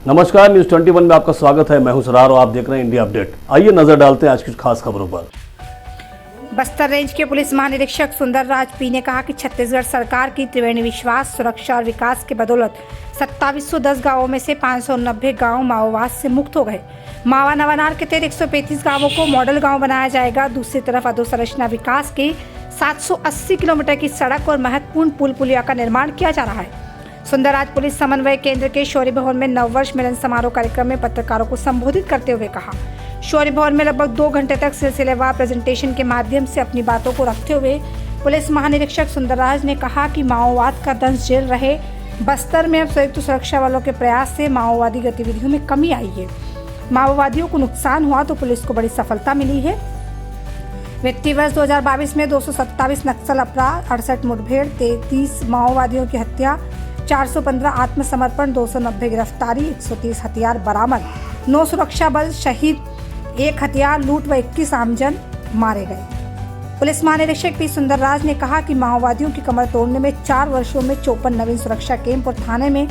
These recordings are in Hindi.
नमस्कार, न्यूज 21 में आपका स्वागत है। मैं हूं सरार और आप देख रहे हैं इंडिया अपडेट। आइए नजर डालते हैं आज की खास खबरों पर। बस्तर रेंज के पुलिस महानिरीक्षक सुंदर राज पी ने कहा कि छत्तीसगढ़ सरकार की त्रिवेणी विश्वास, सुरक्षा और विकास के बदौलत 2710 गांवों में से 590 गांव माओवाद से मुक्त हो गए। मावा नवानार के तहत 135 गांवों को मॉडल गांव बनाया जाएगा। दूसरी तरफ अधोसंरचना विकास के 780 किलोमीटर की सड़क और महत्वपूर्ण पुल पुलिया का निर्माण किया जा रहा है। सुंदरराज पुलिस समन्वय केंद्र के शौर्य भवन में नववर्ष मिलन समारोह कार्यक्रम में पत्रकारों को संबोधित करते हुए कहा। शौर्य भवन में लगभग 2 घंटे तक सिलसिलेवार प्रेजेंटेशन के माध्यम से अपनी बातों को रखते हुए पुलिस महानिरीक्षक सुंदरराज ने कहा कि माओवाद का दंश झेल रहे बस्तर में अब संयुक्त सुरक्षा बलों के प्रयास से माओवादी गतिविधियों में कमी आई है। माओवादियों को नुकसान हुआ तो पुलिस को बड़ी सफलता मिली है। वित्तीय वर्ष 2022 में 227 नक्सल अपराध, 68 मुठभेड़, 33 माओवादियों की हत्या, 415 आत्मसमर्पण, 290 गिरफ्तारी, 130 हथियार बरामद, 9 सुरक्षा बल शहीद, 1 हथियार लूट व 21 आमजन मारे गए। पुलिस महानिरीक्षक पी सुंदरराज ने कहा कि माओवादियों की कमर तोड़ने में 4 वर्षों में 54 नवीन सुरक्षा कैंप और थाने में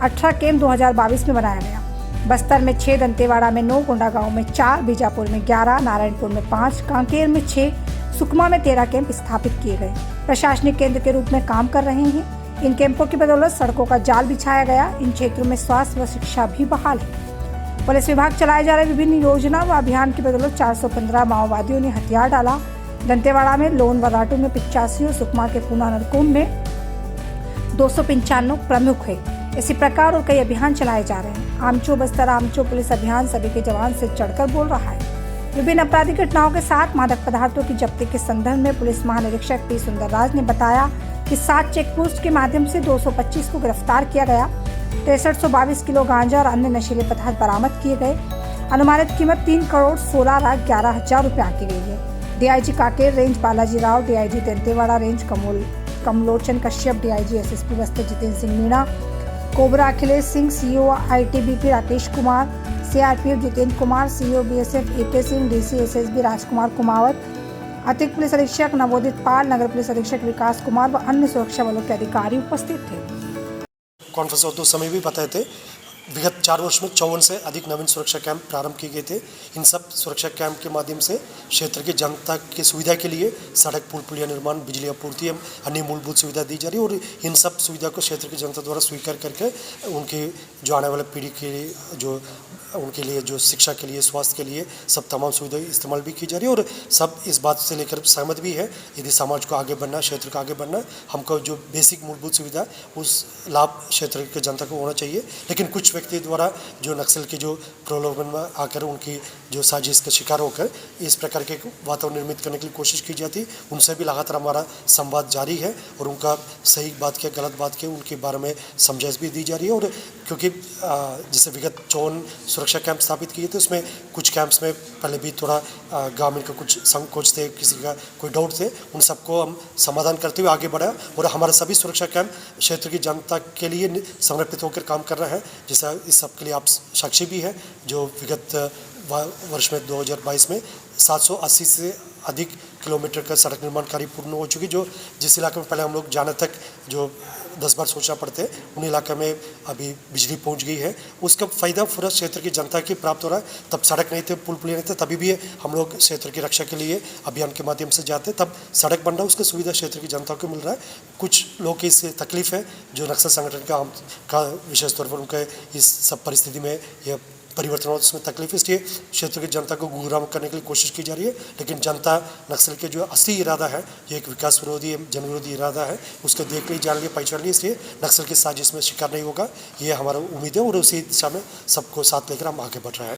18 कैंप 2022 में बनाया गया। बस्तर में 6, दंतेवाड़ा में 9, कोंडागांव में 4, बीजापुर में 11, नारायणपुर में 5, कांकेर में 6, सुकमा में 13 कैंप स्थापित किए गए। प्रशासनिक केंद्र के रूप में काम कर रहे हैं। इन कैंपों की बदौलत सड़कों का जाल बिछाया गया। इन क्षेत्रों में स्वास्थ्य व शिक्षा भी बहाल है। पुलिस विभाग चलाए जा रहे विभिन्न योजना व अभियान की बदौलत 415 माओवादियों ने हथियार डाला। दंतेवाड़ा में लोन वराटू में 85 और सुकमा के पूना नरकुम में 295 प्रमुख है। इसी प्रकार और कई अभियान चलाए जा रहे हैं। आमचो बस्तर आमचो पुलिस अभियान सभी के जवान से चढ़कर बोल रहा है। विभिन्न आपराधिक घटनाओं के साथ मादक पदार्थों की जब्ती के संदर्भ में पुलिस महानिरीक्षक पी सुंदरराज ने बताया कि 7 चेकपोस्ट के माध्यम से 225 को गिरफ्तार किया गया। 6322 किलो गांजा और अन्य नशीले पदार्थ बरामद किए गए। अनुमानित कीमत 3,16,11,00,000 रुपये आंकी गई है। DIG Kanker range Balaji Rao, DIG Dantewada range Kamlochan Kashyap, DIG SSP Bastar Jitendra Singh Meena, COBRA Akhilesh Singh, CO ITBP Rakesh Kumar, CRPF Jitendra Kumar, CO BSF AK Singh, DC SSB Rajkumar Kumawat, अतिरिक्त पुलिस अधीक्षक नवोदित पाल, नगर पुलिस अधीक्षक विकास कुमार व अन्य सुरक्षा बलों के अधिकारी उपस्थित थे। कॉन्फ्रेंस और 2 समय भी बताए थे। विगत 4 वर्ष में 54 से अधिक नवीन सुरक्षा कैंप प्रारंभ किए गए थे। इन सब सुरक्षा कैंप के माध्यम से क्षेत्र की जनता की सुविधा के लिए सड़क, पुल पुलिया निर्माण, बिजली आपूर्ति, अन्य मूलभूत सुविधा दी जा रही है और इन सब सुविधा को क्षेत्र की जनता द्वारा स्वीकार करके उनकी जो आने वाले पीढ़ी के लिए जो उनके लिए जो शिक्षा के लिए, स्वास्थ्य के लिए सब तमाम सुविधाएं इस्तेमाल भी की जा रही है और सब इस बात से लेकर सहमत भी है। यदि समाज को आगे बढ़ना, क्षेत्र को आगे बढ़ना, हमको जो बेसिक मूलभूत सुविधा उस लाभ क्षेत्र की जनता को होना चाहिए। लेकिन कुछ व्यक्ति द्वारा जो नक्सल के जो प्रलोभन में आकर उनकी जो साजिश का शिकार होकर इस प्रकार के वातावरण निर्मित करने की कोशिश की जाती, उनसे भी लगातार हमारा संवाद जारी है और उनका सही बात के, गलत बात के, उनके बारे में समझाइश भी दी जा रही है। और क्योंकि जैसे विगत 54 सुरक्षा कैंप स्थापित किए थे, उसमें कुछ कैंप्स में पहले भी थोड़ा ग्रामीण का कुछ संकोच थे, किसी का कोई डाउट थे, उन सबको हम समाधान करते हुए आगे बढ़ा और हमारे सभी सुरक्षा कैंप क्षेत्र की जनता के लिए समर्पित होकर काम कर रहा है। जैसा इस सब के लिए आप साक्षी भी है। जो विगत वर्ष में 2022 में 780 से अधिक किलोमीटर का सड़क निर्माण कार्य पूर्ण हो चुकी, जो जिस इलाके में पहले हम लोग जाने तक जो 10 बार सोचना पड़ते उन इलाके में अभी बिजली पहुंच गई है। उसका फ़ायदा पूरा क्षेत्र की जनता की प्राप्त हो रहा है। तब सड़क नहीं थे, पुल पुलिया नहीं थे, तभी भी हम लोग क्षेत्र की रक्षा के लिए अभियान के माध्यम से जाते, तब सड़क बन रहा है, उसका सुविधा क्षेत्र की जनता को मिल रहा है। कुछ लोग की इससे तकलीफ है, जो नक्सल संगठन का विशेष तौर पर उनका इस सब परिस्थिति में यह परिवर्तन हो, उसमें तकलीफ, इसलिए क्षेत्र की जनता को गुमराह करने के लिए कोशिश की जा रही है। लेकिन जनता नक्सल के जो असली इरादा है, ये एक विकास विरोधी, जन विरोधी इरादा है, उसको देख ली, जान ली, पहचान ली, इसलिए नक्सल की साजिश में शिकार नहीं होगा, ये हमारा उम्मीद है और उसी दिशा में सबको साथ लेकर हम आगे बढ़ रहे हैं।